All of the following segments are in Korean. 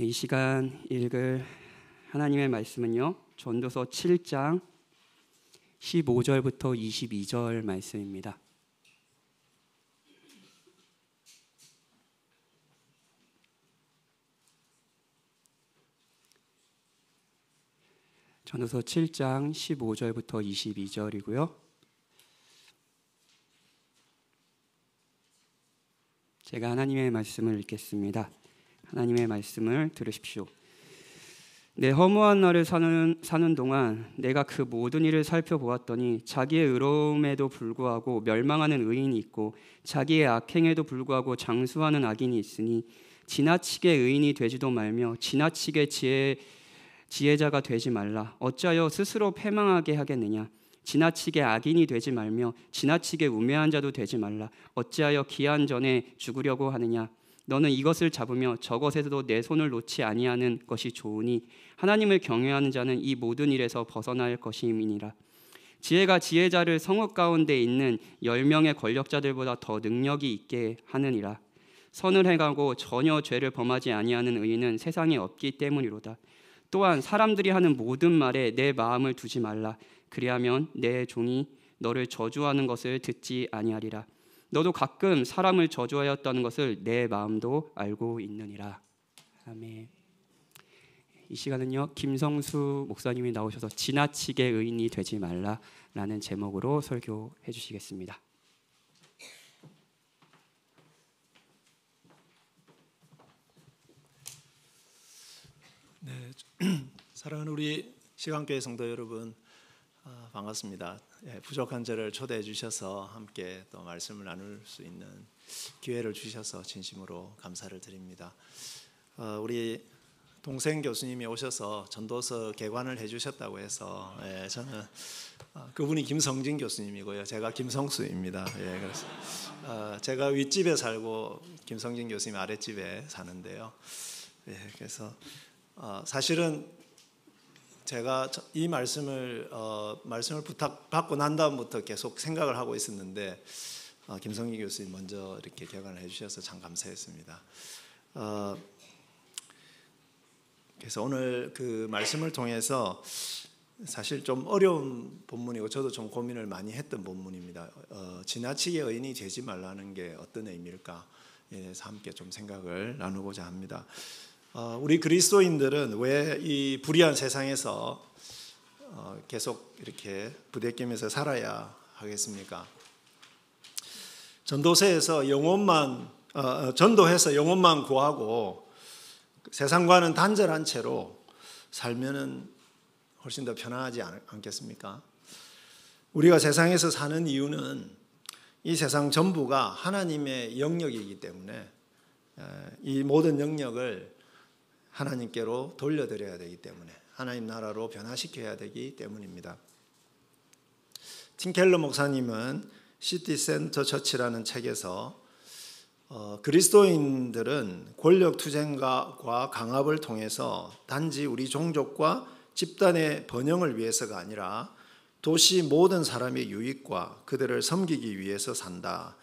이 시간 읽을 하나님의 말씀은요, 전도서 7장 15절부터 22절 말씀입니다. 전도서 7장 15절부터 22절이고요. 제가 하나님의 말씀을 읽겠습니다. 하나님의 말씀을 들으십시오. 내 허무한 날을 사는 동안 내가 그 모든 일을 살펴보았더니 자기의 의로움에도 불구하고 멸망하는 의인이 있고 자기의 악행에도 불구하고 장수하는 악인이 있으니 지나치게 의인이 되지도 말며 지나치게 지혜자가 되지 말라. 어찌하여 스스로 패망하게 하겠느냐? 지나치게 악인이 되지 말며 지나치게 우매한 자도 되지 말라. 어찌하여 기한 전에 죽으려고 하느냐? 너는 이것을 잡으며 저것에서도 내 손을 놓지 아니하는 것이 좋으니 하나님을 경외하는 자는 이 모든 일에서 벗어날 것임이니라. 지혜가 지혜자를 성읍 가운데 있는 10명의 권력자들보다 더 능력이 있게 하느니라. 선을 행하고 전혀 죄를 범하지 아니하는 의인은 세상에 없기 때문이로다. 또한 사람들이 하는 모든 말에 내 마음을 두지 말라. 그리하면 내 종이 너를 저주하는 것을 듣지 아니하리라. 너도 가끔 사람을 저주하였다는 것을 내 마음도 알고 있느니라. 아멘. 이 시간은요, 김성수 목사님이 나오셔서 지나치게 의인이 되지 말라라는 제목으로 설교해 주시겠습니다. 네, 사랑하는 우리 시간교회 성도 여러분, 반갑습니다. 부족한 저를 초대해 주셔서 함께 또 말씀을 나눌 수 있는 기회를 주셔서 진심으로 감사를 드립니다. 우리 동생 교수님이 오셔서 전도서 개관을 해주셨다고 해서 저는 그분이 김성진 교수님이고요, 제가 김성수입니다. 그래서 제가 윗집에 살고 김성진 교수님 아랫집에 사는데요. 그래서 사실은 제가 이 말씀을 부탁받고 난 다음부터 계속 생각을 하고 있었는데 김성희 교수님 먼저 이렇게 개관을 해주셔서 참 감사했습니다. 그래서 오늘 그 말씀을 통해서 사실 좀 어려운 본문이고 저도 좀 고민을 많이 했던 본문입니다. 지나치게 의인이 되지 말라는 게 어떤 의미일까에 대해서 함께 좀 생각을 나누고자 합니다. 우리 그리스도인들은 왜 이 불의한 세상에서 계속 이렇게 부대끼면서 살아야 하겠습니까? 전도해서 영혼만 구하고 세상과는 단절한 채로 살면은 훨씬 더 편안하지 않겠습니까? 우리가 세상에서 사는 이유는 이 세상 전부가 하나님의 영역이기 때문에 이 모든 영역을 하나님께로 돌려드려야 되기 때문에, 하나님 나라로 변화시켜야 되기 때문입니다. 팀 켈러 목사님은 시티 센터 처치라는 책에서 그리스도인들은 권력 투쟁과 강압을 통해서 단지 우리 종족과 집단의 번영을 위해서가 아니라 도시 모든 사람의 유익과 그들을 섬기기 위해서 산다.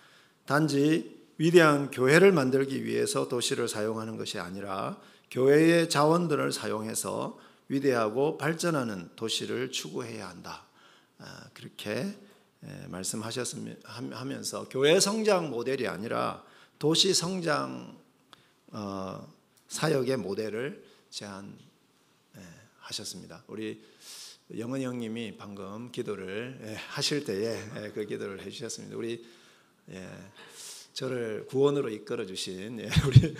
단지 위대한 교회를 만들기 위해서 도시를 사용하는 것이 아니라 교회의 자원들을 사용해서 위대하고 발전하는 도시를 추구해야 한다. 그렇게 말씀하면서 교회 성장 모델이 아니라 도시 성장 사역의 모델을 제안하셨습니다. 우리 영은 형님이 방금 기도를 하실 때에 그 기도를 해주셨습니다. 우리 저를 구원으로 이끌어 주신 우리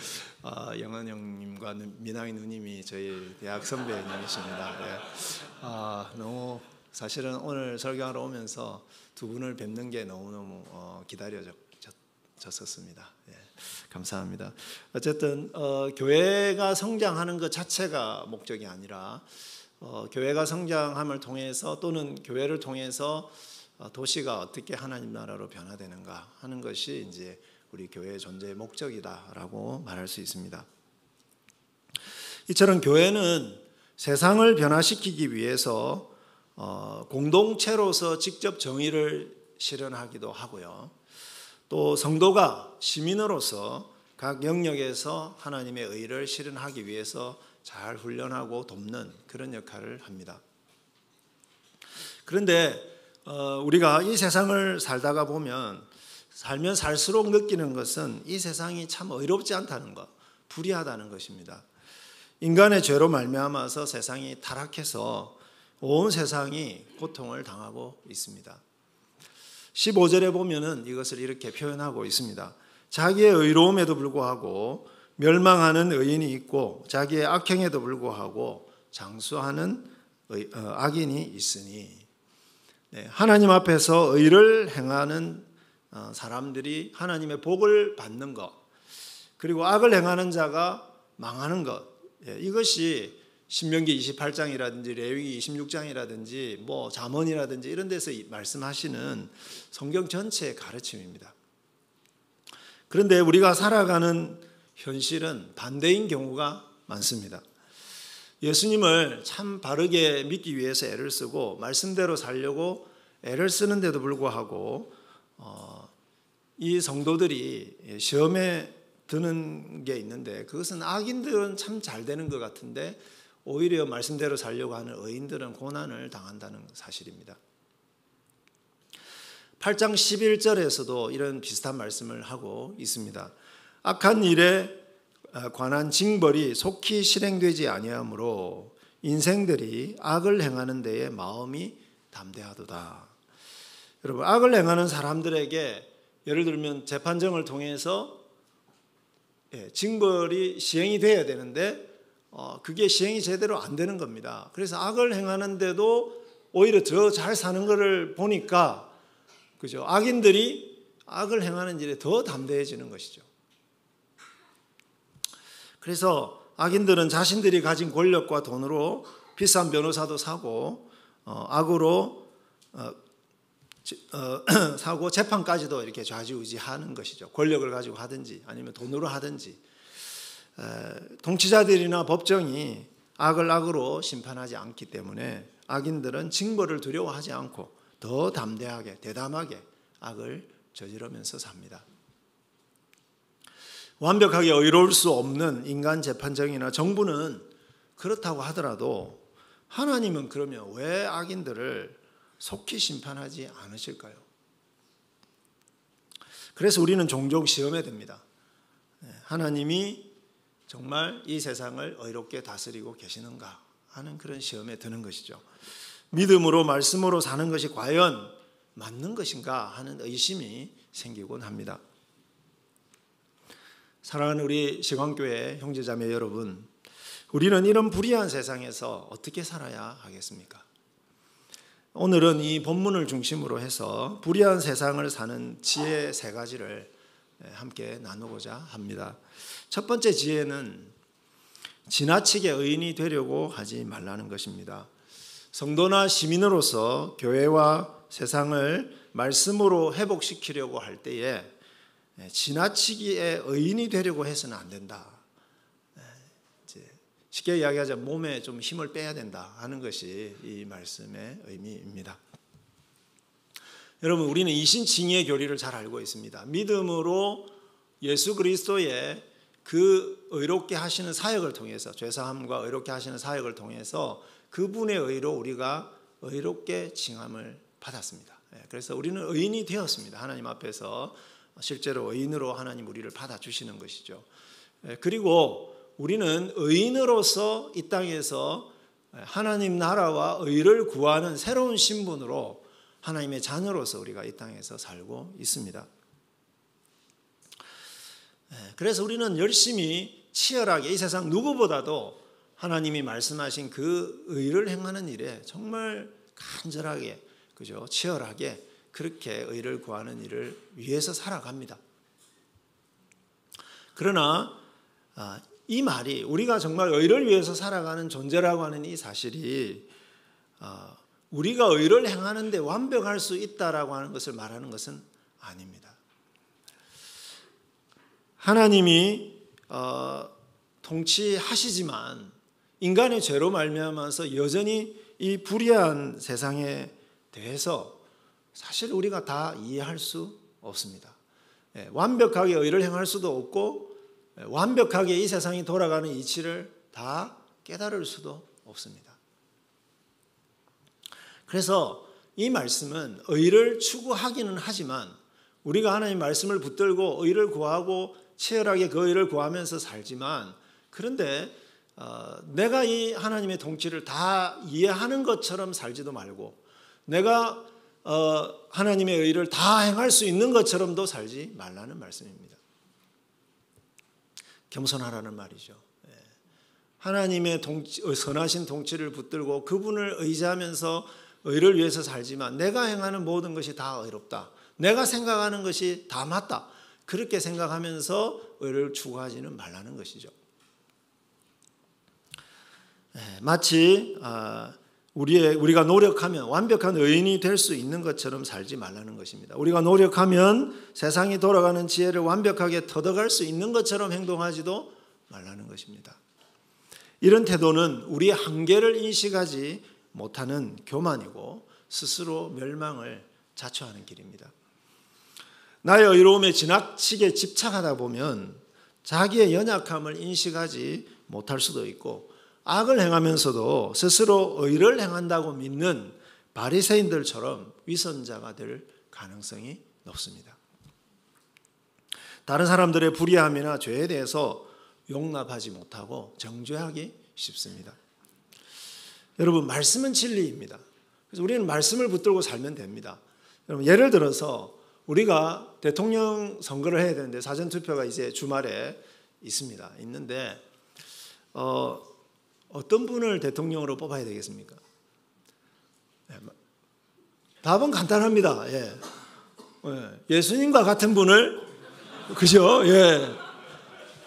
영은 형님과 민항이 누님이 저희 대학 선배님이십니다. 너무 사실은 오늘 설교하러 오면서 두 분을 뵙는 게 너무너무 기다려졌었습니다. 감사합니다. 어쨌든 교회가 성장하는 것 자체가 목적이 아니라 교회가 성장함을 통해서 또는 교회를 통해서 도시가 어떻게 하나님 나라로 변화되는가 하는 것이 이제 우리 교회의 존재의 목적이다라고 말할 수 있습니다. 이처럼 교회는 세상을 변화시키기 위해서 공동체로서 직접 정의를 실현하기도 하고요. 또 성도가 시민으로서 각 영역에서 하나님의 의를 실현하기 위해서 잘 훈련하고 돕는 그런 역할을 합니다. 그런데 우리가 이 세상을 살다가 보면 살면 살수록 느끼는 것은 이 세상이 참 의롭지 않다는 것, 불의하다는 것입니다. 인간의 죄로 말미암아서 세상이 타락해서 온 세상이 고통을 당하고 있습니다. 15절에 보면은 이것을 이렇게 표현하고 있습니다. 자기의 의로움에도 불구하고 멸망하는 의인이 있고 자기의 악행에도 불구하고 장수하는 악인이 있으니, 하나님 앞에서 의를 행하는 사람들이 하나님의 복을 받는 것, 그리고 악을 행하는 자가 망하는 것, 이것이 신명기 28장이라든지 레위기 26장이라든지 뭐 잠언이라든지 이런 데서 말씀하시는 성경 전체의 가르침입니다. 그런데 우리가 살아가는 현실은 반대인 경우가 많습니다. 예수님을 참 바르게 믿기 위해서 애를 쓰고 말씀대로 살려고 애를 쓰는데도 불구하고 이 성도들이 시험에 드는 게 있는데, 그것은 악인들은 참 잘 되는 것 같은데 오히려 말씀대로 살려고 하는 의인들은 고난을 당한다는 사실입니다. 8장 11절에서도 이런 비슷한 말씀을 하고 있습니다. 악한 일에 관한 징벌이 속히 실행되지 아니하므로 인생들이 악을 행하는 데에 마음이 담대하도다. 여러분, 악을 행하는 사람들에게 예를 들면 재판정을 통해서 징벌이 시행이 돼야 되는데 그게 시행이 제대로 안 되는 겁니다. 그래서 악을 행하는데도 오히려 더 잘 사는 것을 보니까, 그죠? 악인들이 악을 행하는 일에 더 담대해지는 것이죠. 그래서 악인들은 자신들이 가진 권력과 돈으로 비싼 변호사도 사고 악으로 사고 재판까지도 이렇게 좌지우지하는 것이죠. 권력을 가지고 하든지 아니면 돈으로 하든지. 통치자들이나 법정이 악을 악으로 심판하지 않기 때문에 악인들은 징벌을 두려워하지 않고 더 담대하게 대담하게 악을 저지르면서 삽니다. 완벽하게 의로울 수 없는 인간 재판정이나 정부는 그렇다고 하더라도 하나님은 그러면 왜 악인들을 속히 심판하지 않으실까요? 그래서 우리는 종종 시험에 듭니다. 하나님이 정말 이 세상을 의롭게 다스리고 계시는가 하는 그런 시험에 드는 것이죠. 믿음으로 말씀으로 사는 것이 과연 맞는 것인가 하는 의심이 생기곤 합니다. 사랑하는 우리 시광교회 형제자매 여러분, 우리는 이런 불의한 세상에서 어떻게 살아야 하겠습니까? 오늘은 이 본문을 중심으로 해서 불의한 세상을 사는 지혜 3가지를 함께 나누고자 합니다. 첫 번째 지혜는 지나치게 의인이 되려고 하지 말라는 것입니다. 성도나 시민으로서 교회와 세상을 말씀으로 회복시키려고 할 때에 지나치게 의인이 되려고 해서는 안 된다. 쉽게 이야기하자면 몸에 좀 힘을 빼야 된다 하는 것이 이 말씀의 의미입니다. 여러분, 우리는 이신칭의의 교리를 잘 알고 있습니다. 믿음으로 예수 그리스도의 그 의롭게 하시는 사역을 통해서, 죄사함과 의롭게 하시는 사역을 통해서 그분의 의로 우리가 의롭게 칭함을 받았습니다. 그래서 우리는 의인이 되었습니다. 하나님 앞에서 실제로 의인으로 하나님 우리를 받아주시는 것이죠. 그리고 우리는 의인으로서 이 땅에서 하나님 나라와 의를 구하는 새로운 신분으로 하나님의 자녀로서 우리가 이 땅에서 살고 있습니다. 그래서 우리는 열심히 치열하게 이 세상 누구보다도 하나님이 말씀하신 그 의를 행하는 일에 정말 간절하게, 그죠? 치열하게 그렇게 의를 구하는 일을 위해서 살아갑니다. 그러나 이 말이 우리가 정말 의를 위해서 살아가는 존재라고 하는 이 사실이 우리가 의를 행하는 데 완벽할 수 있다라고 하는 것을 말하는 것은 아닙니다. 하나님이 통치하시지만 인간의 죄로 말미암아서 여전히 이 불의한 세상에 대해서 사실 우리가 다 이해할 수 없습니다. 완벽하게 의를 행할 수도 없고 완벽하게 이 세상이 돌아가는 이치를 다 깨달을 수도 없습니다. 그래서 이 말씀은 의를 추구하기는 하지만 우리가 하나님 말씀을 붙들고 의를 구하고 치열하게 그 의를 구하면서 살지만, 그런데 내가 이 하나님의 통치를 다 이해하는 것처럼 살지도 말고 내가 하나님의 의를 다 행할 수 있는 것처럼도 살지 말라는 말씀입니다. 겸손하라는 말이죠. 하나님의 선하신 통치를 붙들고 그분을 의지하면서 의를 위해서 살지만 내가 행하는 모든 것이 다 의롭다, 내가 생각하는 것이 다 맞다, 그렇게 생각하면서 의를 추구하지는 말라는 것이죠. 마치 우리가 노력하면 완벽한 의인이 될 수 있는 것처럼 살지 말라는 것입니다. 우리가 노력하면 세상이 돌아가는 지혜를 완벽하게 터득할 수 있는 것처럼 행동하지도 말라는 것입니다. 이런 태도는 우리의 한계를 인식하지 못하는 교만이고 스스로 멸망을 자초하는 길입니다. 나의 의로움에 지나치게 집착하다 보면 자기의 연약함을 인식하지 못할 수도 있고, 악을 행하면서도 스스로 의를 행한다고 믿는 바리새인들처럼 위선자가 될 가능성이 높습니다. 다른 사람들의 불의함이나 죄에 대해서 용납하지 못하고 정죄하기 쉽습니다. 여러분, 말씀은 진리입니다. 그래서 우리는 말씀을 붙들고 살면 됩니다. 여러분, 예를 들어서 우리가 대통령 선거를 해야 되는데 사전투표가 이제 주말에 있는데 어떤 분을 대통령으로 뽑아야 되겠습니까? 답은 간단합니다. 예수님과 같은 분을, 그죠?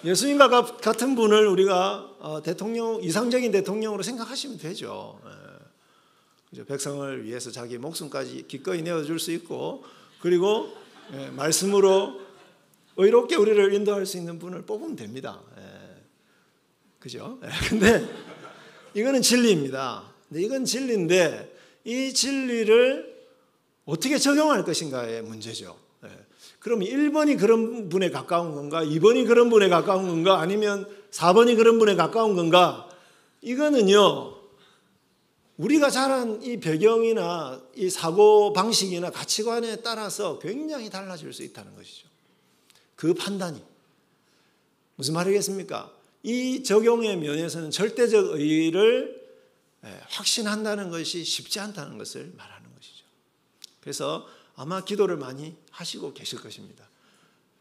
예수님과 같은 분을 우리가 대통령, 이상적인 대통령으로 생각하시면 되죠. 그죠? 백성을 위해서 자기 목숨까지 기꺼이 내어줄 수 있고, 그리고 말씀으로 의롭게 우리를 인도할 수 있는 분을 뽑으면 됩니다. 그죠? 근데 이거는 진리입니다. 근데 이건 진리인데 이 진리를 어떻게 적용할 것인가의 문제죠. 그럼 1번이 그런 분에 가까운 건가? 2번이 그런 분에 가까운 건가? 아니면 4번이 그런 분에 가까운 건가? 이거는요, 우리가 자란 이 배경이나 이 사고 방식이나 가치관에 따라서 굉장히 달라질 수 있다는 것이죠. 그 판단이. 무슨 말이겠습니까? 이 적용의 면에서는 절대적 의의를 확신한다는 것이 쉽지 않다는 것을 말하는 것이죠. 그래서 아마 기도를 많이 하시고 계실 것입니다.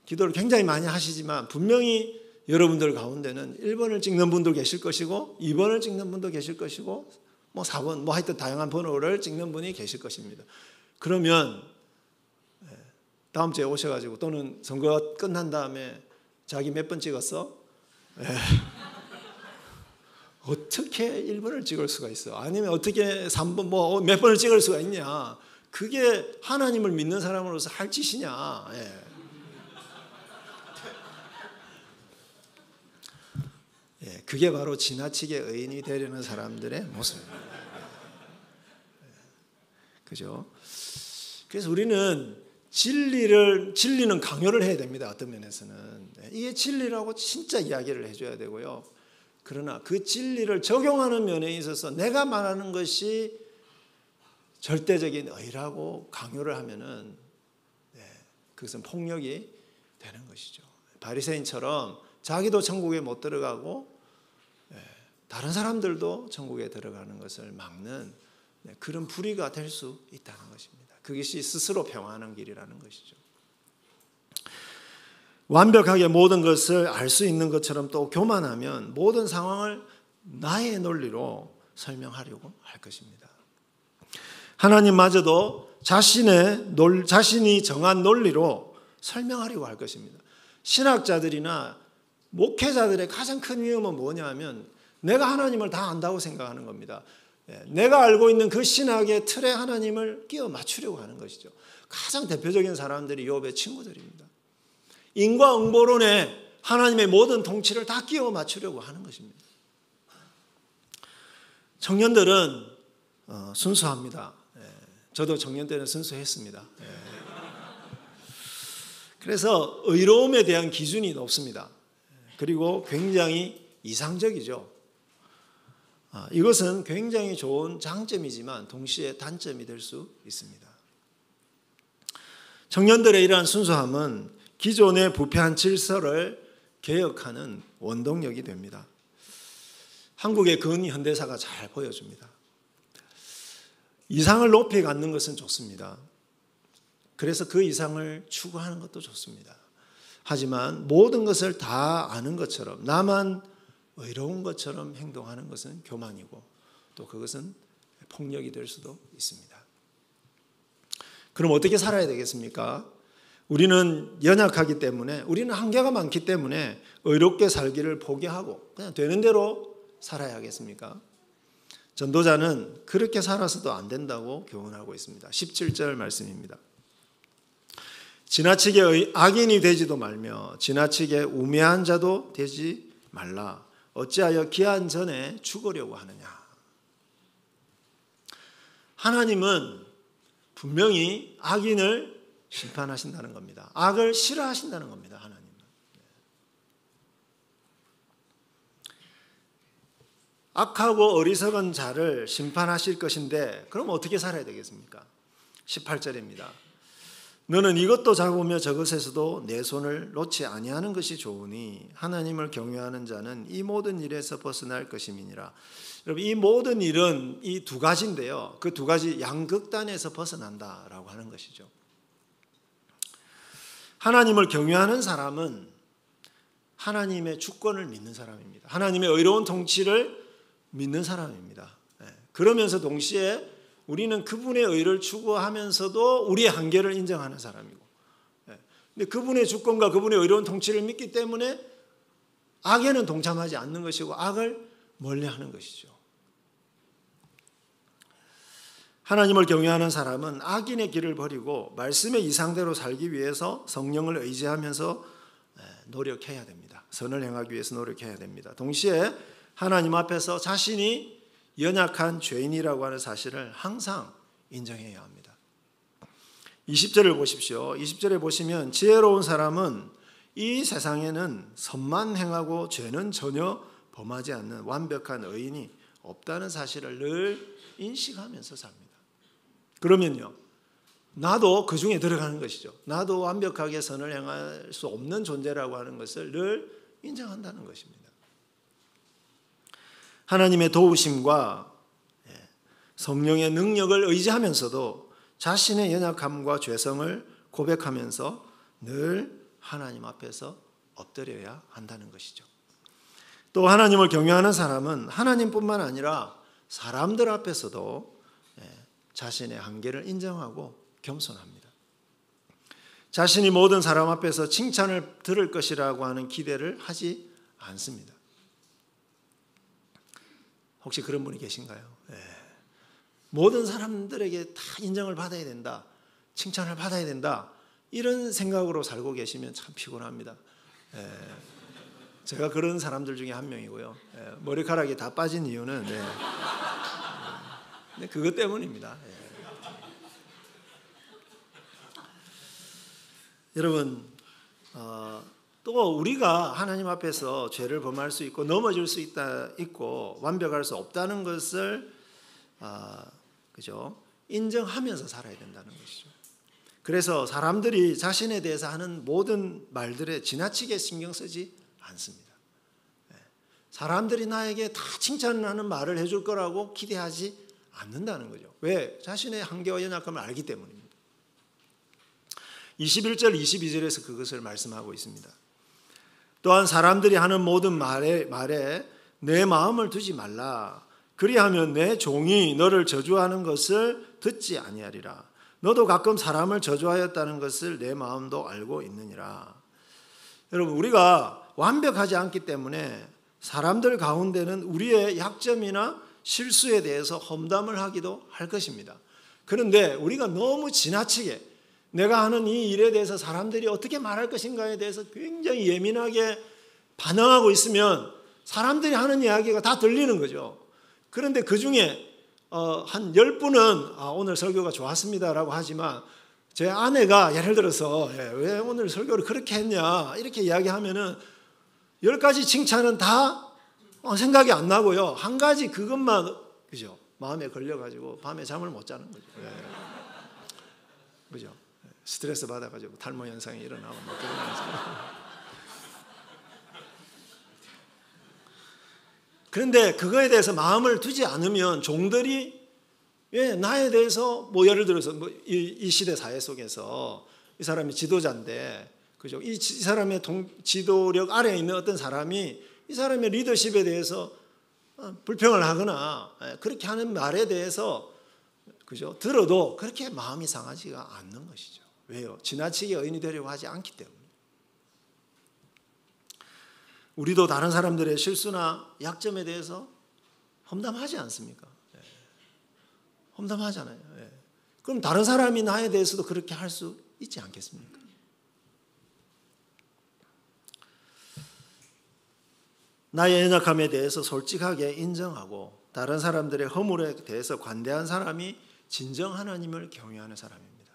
기도를 굉장히 많이 하시지만 분명히 여러분들 가운데는 1번을 찍는 분도 계실 것이고 2번을 찍는 분도 계실 것이고 4번 하여튼 다양한 번호를 찍는 분이 계실 것입니다. 그러면 다음 주에 오셔가지고 또는 선거가 끝난 다음에 자기 몇 번 찍었어? 어떻게 1번을 찍을 수가 있어? 아니면 어떻게 3번 몇 번을 찍을 수가 있냐? 그게 하나님을 믿는 사람으로서 할 짓이냐? 그게 바로 지나치게 의인이 되려는 사람들의 모습입니다. 그죠? 그래서 우리는 진리는 강요를 해야 됩니다. 어떤 면에서는 이게 진리라고 진짜 이야기를 해줘야 되고요. 그러나 그 진리를 적용하는 면에 있어서 내가 말하는 것이 절대적인 의라고 강요를 하면은 그것은 폭력이 되는 것이죠. 바리새인처럼 자기도 천국에 못 들어가고 다른 사람들도 천국에 들어가는 것을 막는 그런 불의가 될 수 있다는 것입니다. 그것이 스스로 평안한 길이라는 것이죠. 완벽하게 모든 것을 알 수 있는 것처럼 또 교만하면 모든 상황을 나의 논리로 설명하려고 할 것입니다. 하나님마저도 자신이 정한 논리로 설명하려고 할 것입니다. 신학자들이나 목회자들의 가장 큰 위험은 뭐냐면 내가 하나님을 다 안다고 생각하는 겁니다. 내가 알고 있는 그 신학의 틀에 하나님을 끼워 맞추려고 하는 것이죠. 가장 대표적인 사람들이 욥의 친구들입니다. 인과응보론에 하나님의 모든 통치를 다 끼워 맞추려고 하는 것입니다. 청년들은 순수합니다. 저도 청년 때는 순수했습니다. 그래서 의로움에 대한 기준이 높습니다. 그리고 굉장히 이상적이죠. 이것은 굉장히 좋은 장점이지만 동시에 단점이 될 수 있습니다. 청년들의 이러한 순수함은 기존의 부패한 질서를 개혁하는 원동력이 됩니다. 한국의 근현대사가 잘 보여줍니다. 이상을 높이 갖는 것은 좋습니다. 그래서 그 이상을 추구하는 것도 좋습니다. 하지만 모든 것을 다 아는 것처럼, 나만 의로운 것처럼 행동하는 것은 교만이고 또 그것은 폭력이 될 수도 있습니다. 그럼 어떻게 살아야 되겠습니까? 우리는 연약하기 때문에, 우리는 한계가 많기 때문에 의롭게 살기를 포기하고 그냥 되는 대로 살아야 하겠습니까? 전도자는 그렇게 살아서도 안 된다고 교훈하고 있습니다. 17절 말씀입니다. 지나치게 악인이 되지도 말며 지나치게 우매한 자도 되지 말라. 어찌하여 기한 전에 죽으려고 하느냐. 하나님은 분명히 악인을 심판하신다는 겁니다. 악을 싫어하신다는 겁니다. 하나님은. 악하고 어리석은 자를 심판하실 것인데 그럼 어떻게 살아야 되겠습니까? 18절입니다. 너는 이것도 잡으며 저것에서도 내 손을 놓지 아니하는 것이 좋으니 하나님을 경외하는 자는 이 모든 일에서 벗어날 것임이니라. 여러분, 이 모든 일은 이 두 가지인데요. 그 두 가지 양극단에서 벗어난다라고 하는 것이죠. 하나님을 경외하는 사람은 하나님의 주권을 믿는 사람입니다. 하나님의 의로운 통치를 믿는 사람입니다. 그러면서 동시에 우리는 그분의 의를 추구하면서도 우리의 한계를 인정하는 사람이고, 근데 그분의 주권과 그분의 의로운 통치를 믿기 때문에 악에는 동참하지 않는 것이고 악을 멀리하는 것이죠. 하나님을 경외하는 사람은 악인의 길을 버리고 말씀의 이상대로 살기 위해서 성령을 의지하면서 노력해야 됩니다. 선을 행하기 위해서 노력해야 됩니다. 동시에 하나님 앞에서 자신이 연약한 죄인이라고 하는 사실을 항상 인정해야 합니다. 20절을 보십시오. 20절에 보시면 지혜로운 사람은 이 세상에는 선만 행하고 죄는 전혀 범하지 않는 완벽한 의인이 없다는 사실을 늘 인식하면서 삽니다. 그러면요, 나도 그 중에 들어가는 것이죠. 나도 완벽하게 선을 행할 수 없는 존재라고 하는 것을 늘 인정한다는 것입니다. 하나님의 도우심과 성령의 능력을 의지하면서도 자신의 연약함과 죄성을 고백하면서 늘 하나님 앞에서 엎드려야 한다는 것이죠. 또 하나님을 경외하는 사람은 하나님뿐만 아니라 사람들 앞에서도 자신의 한계를 인정하고 겸손합니다. 자신이 모든 사람 앞에서 칭찬을 들을 것이라고 하는 기대를 하지 않습니다. 혹시 그런 분이 계신가요? 모든 사람들에게 다 인정을 받아야 된다, 칭찬을 받아야 된다, 이런 생각으로 살고 계시면 참 피곤합니다. 제가 그런 사람들 중에 한 명이고요. 머리카락이 다 빠진 이유는 그것 때문입니다. 여러분, 또 우리가 하나님 앞에서 죄를 범할 수 있고 넘어질 수 있고 완벽할 수 없다는 것을 그죠? 인정하면서 살아야 된다는 것이죠. 그래서 사람들이 자신에 대해서 하는 모든 말들에 지나치게 신경 쓰지 않습니다. 사람들이 나에게 다 칭찬하는 말을 해줄 거라고 기대하지 않는다는 거죠. 왜? 자신의 한계와 연약함을 알기 때문입니다. 21절 22절에서 그것을 말씀하고 있습니다. 또한 사람들이 하는 모든 말에 내 마음을 두지 말라. 그리하면 내 종이 너를 저주하는 것을 듣지 아니하리라. 너도 가끔 사람을 저주하였다는 것을 내 마음도 알고 있느니라. 여러분, 우리가 완벽하지 않기 때문에 사람들 가운데는 우리의 약점이나 실수에 대해서 험담을 하기도 할 것입니다. 그런데 우리가 너무 지나치게 내가 하는 이 일에 대해서 사람들이 어떻게 말할 것인가에 대해서 굉장히 예민하게 반응하고 있으면 사람들이 하는 이야기가 다 들리는 거죠. 그런데 그 중에 한 10분은 오늘 설교가 좋았습니다라고 하지만 제 아내가 예를 들어서 왜 오늘 설교를 그렇게 했냐 이렇게 이야기하면은 10가지 칭찬은 다 생각이 안 나고요. 한 가지 그것만 그죠? 마음에 걸려가지고 밤에 잠을 못 자는 거죠. 그죠? 스트레스 받아가지고 탈모 현상이 일어나고 뭐 그런 거죠. 그런데 그거에 대해서 마음을 두지 않으면 종들이 나에 대해서 뭐 예를 들어서 뭐 이 시대 사회 속에서 이 사람이 지도자인데 그죠? 이 사람의 지도력 아래에 있는 어떤 사람이 이 사람의 리더십에 대해서 불평을 하거나 그렇게 하는 말에 대해서 그죠? 들어도 그렇게 마음이 상하지가 않는 것이죠. 왜요? 지나치게 의인이 되려고 하지 않기 때문에. 우리도 다른 사람들의 실수나 약점에 대해서 험담하지 않습니까? 험담하잖아요. 그럼 다른 사람이 나에 대해서도 그렇게 할 수 있지 않겠습니까? 나의 연약함에 대해서 솔직하게 인정하고 다른 사람들의 허물에 대해서 관대한 사람이 진정 하나님을 경외하는 사람입니다.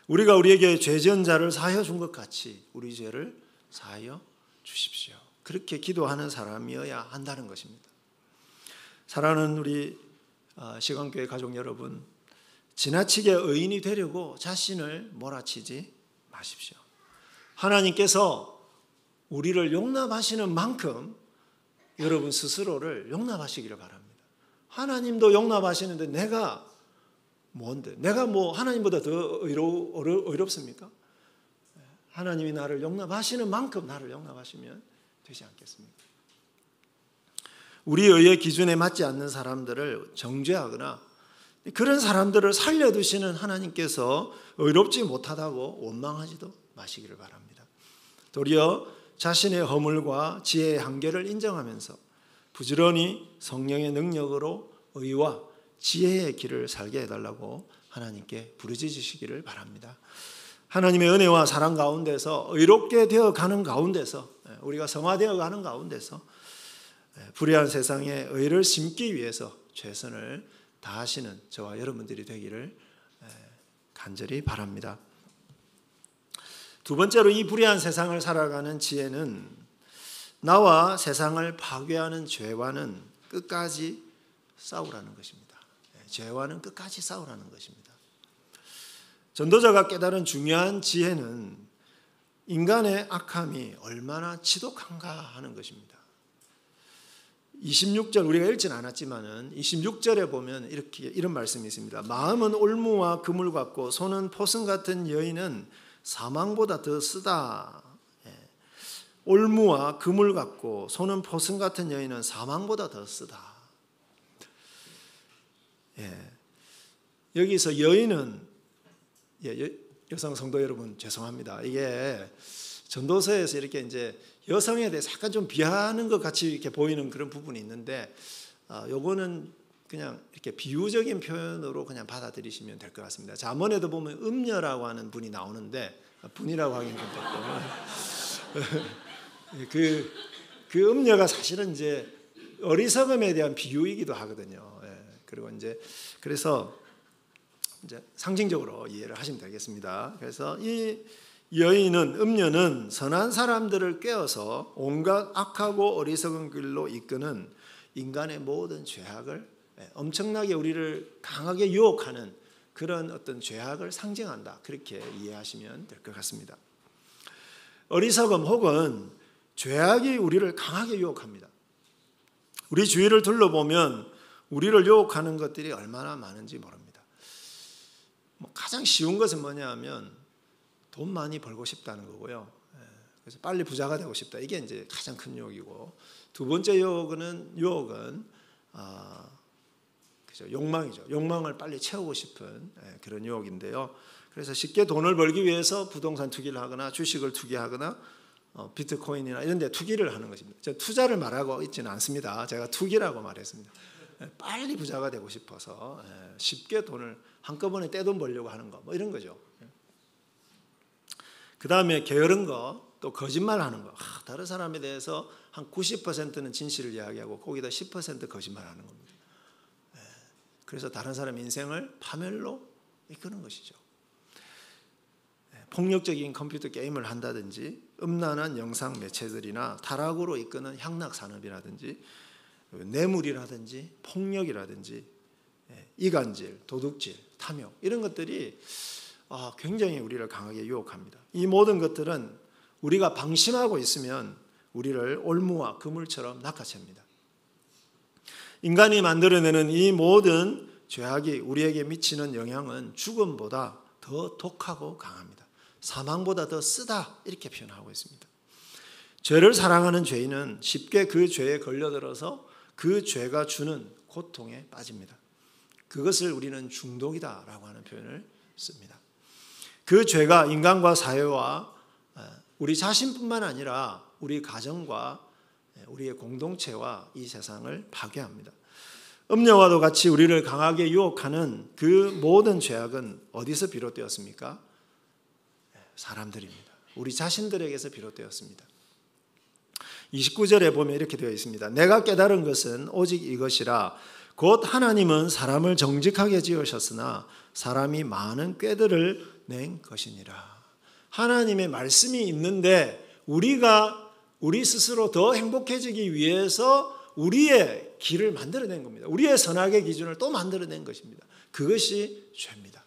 우리가 우리에게 죄 지은 자를 사하여 준 것 같이 우리 죄를 사하여 주십시오. 그렇게 기도하는 사람이어야 한다는 것입니다. 사랑하는 우리 시간교회 가족 여러분, 지나치게 의인이 되려고 자신을 몰아치지 마십시오. 하나님께서 우리를 용납하시는 만큼 여러분 스스로를 용납하시기를 바랍니다. 하나님도 용납하시는데 내가 뭔데? 내가 뭐 하나님보다 더 의롭습니까? 하나님이 나를 용납하시는 만큼 나를 용납하시면 되지 않겠습니까? 우리 의의 기준에 맞지 않는 사람들을 정죄하거나 그런 사람들을 살려두시는 하나님께서 의롭지 못하다고 원망하지도 마시기를 바랍니다. 도리어 자신의 허물과 지혜의 한계를 인정하면서 부지런히 성령의 능력으로 의와 지혜의 길을 살게 해달라고 하나님께 부르짖으시기를 바랍니다. 하나님의 은혜와 사랑 가운데서 의롭게 되어가는 가운데서 우리가 성화되어가는 가운데서 불의한 세상에 의를 심기 위해서 최선을 다하시는 저와 여러분들이 되기를 간절히 바랍니다. 두 번째로 이 불의한 세상을 살아가는 지혜는 나와 세상을 파괴하는 죄와는 끝까지 싸우라는 것입니다. 죄와는 끝까지 싸우라는 것입니다. 전도자가 깨달은 중요한 지혜는 인간의 악함이 얼마나 지독한가 하는 것입니다. 26절 우리가 읽진 않았지만은 26절에 보면 이런 말씀이 있습니다. 마음은 올무와 그물 같고 손은 포승 같은 여인은 사망보다 더 쓰다. 올무와 그물 같고 손은 포승 같은 여인은 사망보다 더 쓰다. 여기서 여인은 여성 성도 여러분 죄송합니다. 이게 전도서에서 이렇게 이제 여성에 대해서 약간 좀 비하하는 것 같이 이렇게 보이는 그런 부분이 있는데, 요거는 그냥 이렇게 비유적인 표현으로 그냥 받아들이시면 될 것 같습니다. 잠언에도 보면 음녀라고 하는 분이 나오는데, 분이라고 하긴 좀 됐고, 그 음녀가 사실은 이제 어리석음에 대한 비유이기도 하거든요. 그리고 이제 그래서 이제 상징적으로 이해를 하시면 되겠습니다. 그래서 이 여인은 음녀는 선한 사람들을 꿰어서 온갖 악하고 어리석은 길로 이끄는 인간의 모든 죄악을 엄청나게 우리를 강하게 유혹하는 그런 어떤 죄악을 상징한다. 그렇게 이해하시면 될 것 같습니다. 어리석음 혹은 죄악이 우리를 강하게 유혹합니다. 우리 주위를 둘러보면 우리를 유혹하는 것들이 얼마나 많은지 모릅니다. 가장 쉬운 것은 뭐냐 하면 돈 많이 벌고 싶다는 거고요. 그래서 빨리 부자가 되고 싶다. 이게 이제 가장 큰 유혹이고, 두 번째 유혹은 그죠, 욕망이죠. 욕망을 빨리 채우고 싶은 그런 유혹인데요. 그래서 쉽게 돈을 벌기 위해서 부동산 투기를 하거나 주식을 투기하거나 비트코인이나 이런 데 투기를 하는 것입니다. 제가 투자를 말하고 있지는 않습니다. 제가 투기라고 말했습니다. 빨리 부자가 되고 싶어서 쉽게 돈을 한꺼번에 떼돈 벌려고 하는 거, 뭐 이런 거죠. 그 다음에 게으른 거, 또 거짓말하는 거. 다른 사람에 대해서 한 90%는 진실을 이야기하고 거기다 10% 거짓말하는 겁니다. 그래서 다른 사람 인생을 파멸로 이끄는 것이죠. 폭력적인 컴퓨터 게임을 한다든지 음란한 영상 매체들이나 타락으로 이끄는 향락 산업이라든지 뇌물이라든지 폭력이라든지 이간질, 도둑질, 탐욕 이런 것들이 굉장히 우리를 강하게 유혹합니다. 이 모든 것들은 우리가 방심하고 있으면 우리를 올무와 그물처럼 낚아챕니다. 인간이 만들어내는 이 모든 죄악이 우리에게 미치는 영향은 죽음보다 더 독하고 강합니다. 사망보다 더 쓰다 이렇게 표현하고 있습니다. 죄를 사랑하는 죄인은 쉽게 그 죄에 걸려들어서 그 죄가 주는 고통에 빠집니다. 그것을 우리는 중독이다라고 하는 표현을 씁니다. 그 죄가 인간과 사회와 우리 자신뿐만 아니라 우리 가정과 우리의 공동체와 이 세상을 파괴합니다. 음녀와도 같이 우리를 강하게 유혹하는 그 모든 죄악은 어디서 비롯되었습니까? 사람들입니다. 우리 자신들에게서 비롯되었습니다. 29절에 보면 이렇게 되어 있습니다. 내가 깨달은 것은 오직 이것이라 곧 하나님은 사람을 정직하게 지으셨으나 사람이 많은 꾀들을 낸 것이니라. 하나님의 말씀이 있는데 우리 스스로 더 행복해지기 위해서 우리의 길을 만들어낸 겁니다. 우리의 선악의 기준을 또 만들어낸 것입니다. 그것이 죄입니다.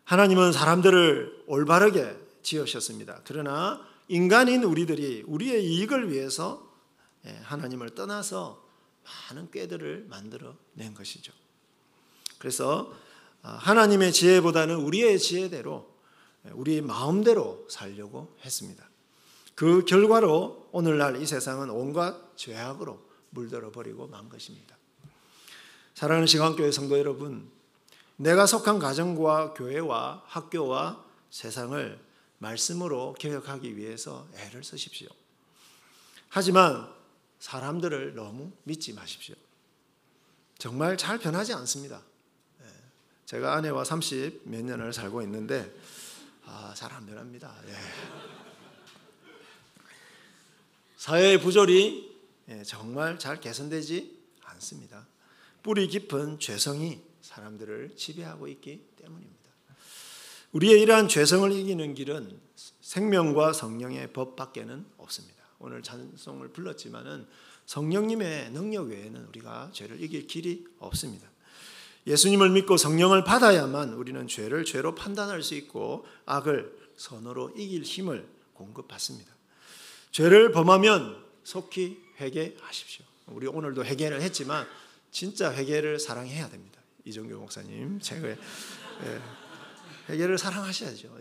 하나님은 사람들을 올바르게 지으셨습니다. 그러나 인간인 우리들이 우리의 이익을 위해서 하나님을 떠나서 많은 꾀들을 만들어낸 것이죠. 그래서 하나님의 지혜보다는 우리의 지혜대로 우리의 마음대로 살려고 했습니다. 그 결과로 오늘날 이 세상은 온갖 죄악으로 물들어 버리고 만 것입니다. 사랑하는 시간교회 성도 여러분, 내가 속한 가정과 교회와 학교와 세상을 말씀으로 개혁하기 위해서 애를 쓰십시오. 하지만 사람들을 너무 믿지 마십시오. 정말 잘 변하지 않습니다. 제가 아내와 30 몇 년을 살고 있는데 잘 안 변합니다. 사회의 부조리 정말 잘 개선되지 않습니다. 뿌리 깊은 죄성이 사람들을 지배하고 있기 때문입니다. 우리의 이러한 죄성을 이기는 길은 생명과 성령의 법밖에는 없습니다. 오늘 찬송을 불렀지만은 성령님의 능력 외에는 우리가 죄를 이길 길이 없습니다. 예수님을 믿고 성령을 받아야만 우리는 죄를 죄로 판단할 수 있고 악을 선으로 이길 힘을 공급받습니다. 죄를 범하면 속히 회개하십시오. 우리 오늘도 회개를 했지만 진짜 회개를 사랑해야 됩니다. 이정교 목사님 최고의 회개를 사랑하셔야죠.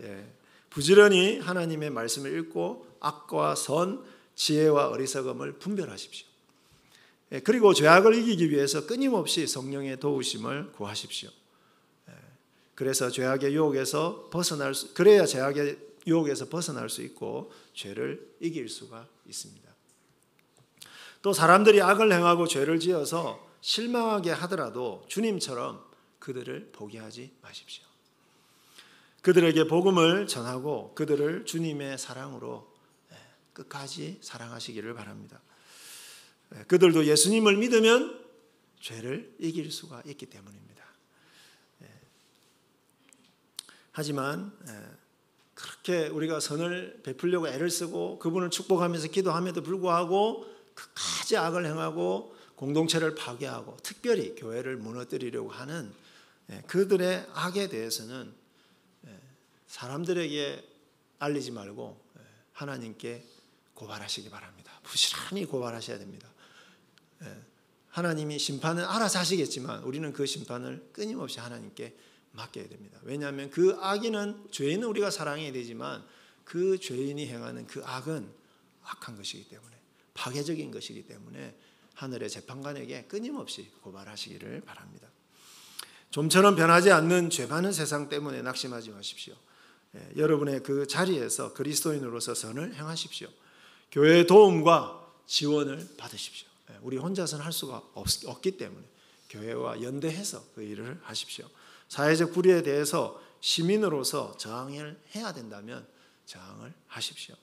부지런히 하나님의 말씀을 읽고 악과 선, 지혜와 어리석음을 분별하십시오. 그리고 죄악을 이기기 위해서 끊임없이 성령의 도우심을 구하십시오. 그래서 죄악의 유혹에서 그래야 죄악의 유혹에서 벗어날 수 있고 죄를 이길 수가 있습니다. 또 사람들이 악을 행하고 죄를 지어서 실망하게 하더라도 주님처럼 그들을 포기하지 마십시오. 그들에게 복음을 전하고 그들을 주님의 사랑으로 끝까지 사랑하시기를 바랍니다. 그들도 예수님을 믿으면 죄를 이길 수가 있기 때문입니다. 하지만 그렇게 우리가 선을 베풀려고 애를 쓰고 그분을 축복하면서 기도함에도 불구하고 끝까지 악을 행하고 공동체를 파괴하고 특별히 교회를 무너뜨리려고 하는 그들의 악에 대해서는 사람들에게 알리지 말고 하나님께 고발하시기 바랍니다. 부지런히 고발하셔야 됩니다. 하나님이 심판은 알아서 하시겠지만 우리는 그 심판을 끊임없이 하나님께 맡겨야 됩니다. 왜냐하면 그 악인은 죄인은 우리가 사랑해야 되지만 그 죄인이 행하는 그 악은 악한 것이기 때문에 파괴적인 것이기 때문에 하늘의 재판관에게 끊임없이 고발하시기를 바랍니다. 좀처럼 변하지 않는 죄 많은 세상 때문에 낙심하지 마십시오. 여러분의 그 자리에서 그리스도인으로서 선을 행하십시오. 교회의 도움과 지원을 받으십시오. 우리 혼자서는 할 수가 없기 때문에 교회와 연대해서 그 일을 하십시오. 사회적 불의에 대해서 시민으로서 저항을 해야 된다면 저항을 하십시오.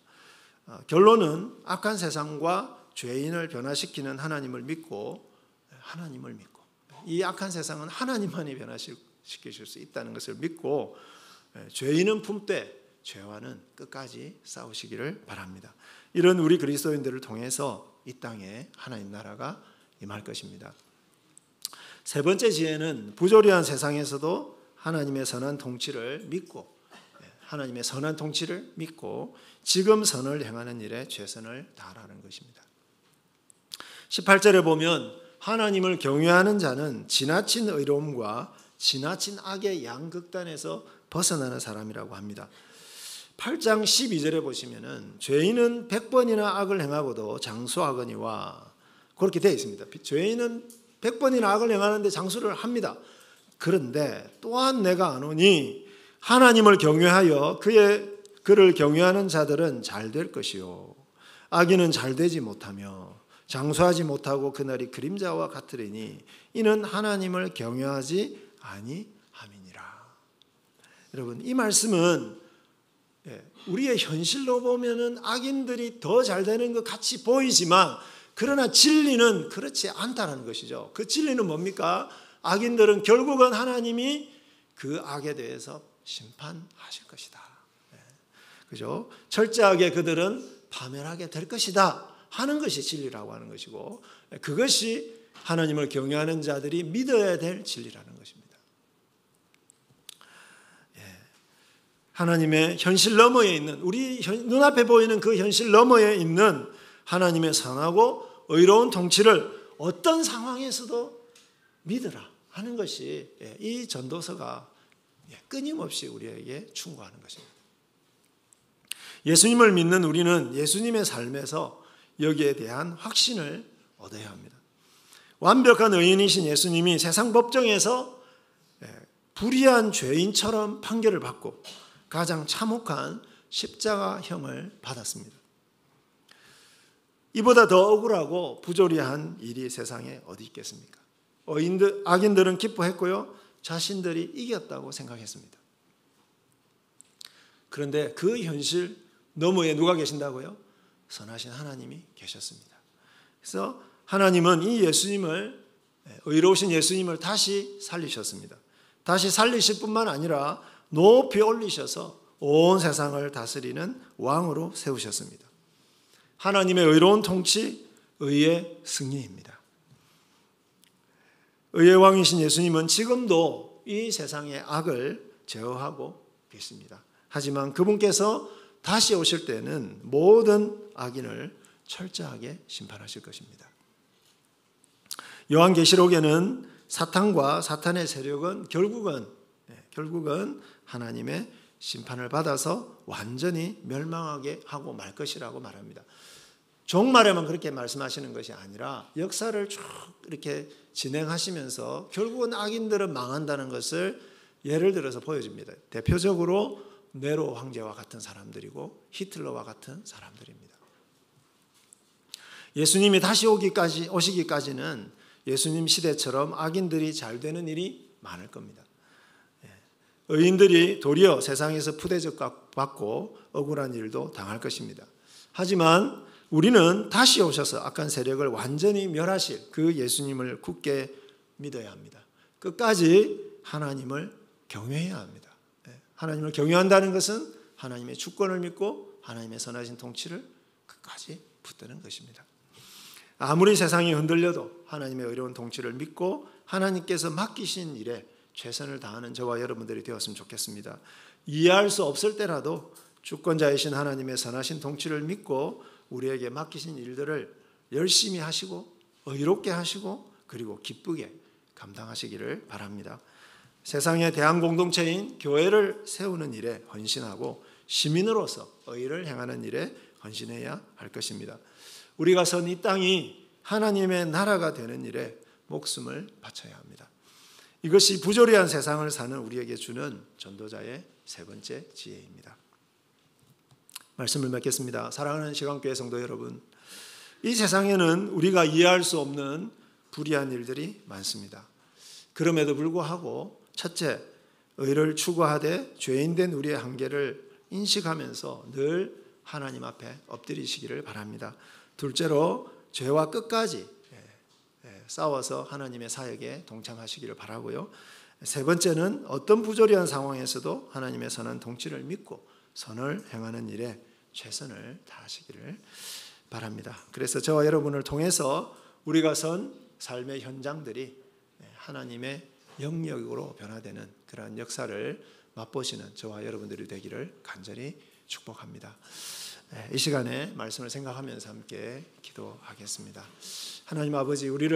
결론은 악한 세상과 죄인을 변화시키는 하나님을 믿고 이 악한 세상은 하나님만이 변화시키실 수 있다는 것을 믿고 죄인은 품되 죄와는 끝까지 싸우시기를 바랍니다. 이런 우리 그리스도인들을 통해서 이 땅에 하나님 나라가 임할 것입니다. 세 번째 지혜는 부조리한 세상에서도 하나님의 선한 통치를 믿고, 하나님의 선한 통치를 믿고 지금 선을 행하는 일에 최선을 다하라는 것입니다. 18절에 보면 하나님을 경외하는 자는 지나친 의로움과 지나친 악의 양극단에서 벗어나는 사람이라고 합니다. 8장 12절에 보시면은 죄인은 100번이나 악을 행하고도 장수하거니와 그렇게 되어 있습니다. 죄인은 100번이나 악을 행하는데 장수를 합니다. 그런데 또한 내가 아노니 하나님을 경외하여 그를 경외하는 자들은 잘 될 것이요 악인은 잘 되지 못하며 장수하지 못하고 그날이 그림자와 같으리니 이는 하나님을 경외하지 아니함이니라. 여러분, 이 말씀은 우리의 현실로 보면은 악인들이 더 잘 되는 것 같이 보이지만 그러나 진리는 그렇지 않다는 것이죠. 그 진리는 뭡니까? 악인들은 결국은 하나님이 그 악에 대해서 심판하실 것이다. 그죠? 철저하게 그들은 파멸하게 될 것이다 하는 것이 진리라고 하는 것이고, 그것이 하나님을 경외하는 자들이 믿어야 될 진리라는 것입니다. 하나님의 현실 너머에 있는, 우리 눈앞에 보이는 그 현실 너머에 있는 하나님의 선하고 의로운 통치를 어떤 상황에서도 믿으라 하는 것이 이 전도서가 끊임없이 우리에게 충고하는 것입니다. 예수님을 믿는 우리는 예수님의 삶에서 여기에 대한 확신을 얻어야 합니다. 완벽한 의인이신 예수님이 세상 법정에서 불의한 죄인처럼 판결을 받고 가장 참혹한 십자가형을 받았습니다. 이보다 더 억울하고 부조리한 일이 세상에 어디 있겠습니까? 악인들은 기뻐했고요, 자신들이 이겼다고 생각했습니다. 그런데 그 현실 너머에 누가 계신다고요? 선하신 하나님이 계셨습니다. 그래서 하나님은 이 예수님을, 의로우신 예수님을 다시 살리셨습니다. 다시 살리실 뿐만 아니라 높이 올리셔서 온 세상을 다스리는 왕으로 세우셨습니다. 하나님의 의로운 통치, 의의 승리입니다. 의의 왕이신 예수님은 지금도 이 세상의 악을 제어하고 계십니다. 하지만 그분께서 다시 오실 때는 모든 악인을 철저하게 심판하실 것입니다. 요한계시록에는 사탄과 사탄의 세력은 결국은 하나님의 심판을 받아서 완전히 멸망하게 하고 말 것이라고 말합니다. 종말에만 그렇게 말씀하시는 것이 아니라 역사를 쭉 이렇게 진행하시면서 결국은 악인들은 망한다는 것을 예를 들어서 보여줍니다. 대표적으로 네로 황제와 같은 사람들이고 히틀러와 같은 사람들입니다. 예수님이 다시 오시기까지는 예수님 시대처럼 악인들이 잘 되는 일이 많을 겁니다. 의인들이 도리어 세상에서 푸대접 받고 억울한 일도 당할 것입니다. 하지만 우리는 다시 오셔서 악한 세력을 완전히 멸하실 그 예수님을 굳게 믿어야 합니다. 끝까지 하나님을 경외해야 합니다. 하나님을 경외한다는 것은 하나님의 주권을 믿고 하나님의 선하신 통치를 끝까지 붙드는 것입니다. 아무리 세상이 흔들려도 하나님의 의로운 통치를 믿고 하나님께서 맡기신 일에 최선을 다하는 저와 여러분들이 되었으면 좋겠습니다. 이해할 수 없을 때라도 주권자이신 하나님의 선하신 통치를 믿고 우리에게 맡기신 일들을 열심히 하시고 의롭게 하시고 그리고 기쁘게 감당하시기를 바랍니다. 세상의 대한 공동체인 교회를 세우는 일에 헌신하고 시민으로서 의를 행하는 일에 헌신해야 할 것입니다. 우리가 선 이 땅이 하나님의 나라가 되는 일에 목숨을 바쳐야 합니다. 이것이 부조리한 세상을 사는 우리에게 주는 전도자의 세 번째 지혜입니다. 말씀을 맺겠습니다. 사랑하는 시간교회 성도 여러분, 이 세상에는 우리가 이해할 수 없는 불의한 일들이 많습니다. 그럼에도 불구하고 첫째, 의를 추구하되 죄인된 우리의 한계를 인식하면서 늘 하나님 앞에 엎드리시기를 바랍니다. 둘째로 죄와 끝까지 싸워서 하나님의 사역에 동참하시기를 바라고요. 세 번째는 어떤 부조리한 상황에서도 하나님의 선한 통치를 믿고 선을 행하는 일에 최선을 다하시기를 바랍니다. 그래서 저와 여러분을 통해서 우리가 선 삶의 현장들이 하나님의 영역으로 변화되는 그러한 역사를 맛보시는 저와 여러분들이 되기를 간절히 축복합니다. 이 시간에 말씀을 생각하면서 함께 기도하겠습니다. 하나님 아버지, 우리를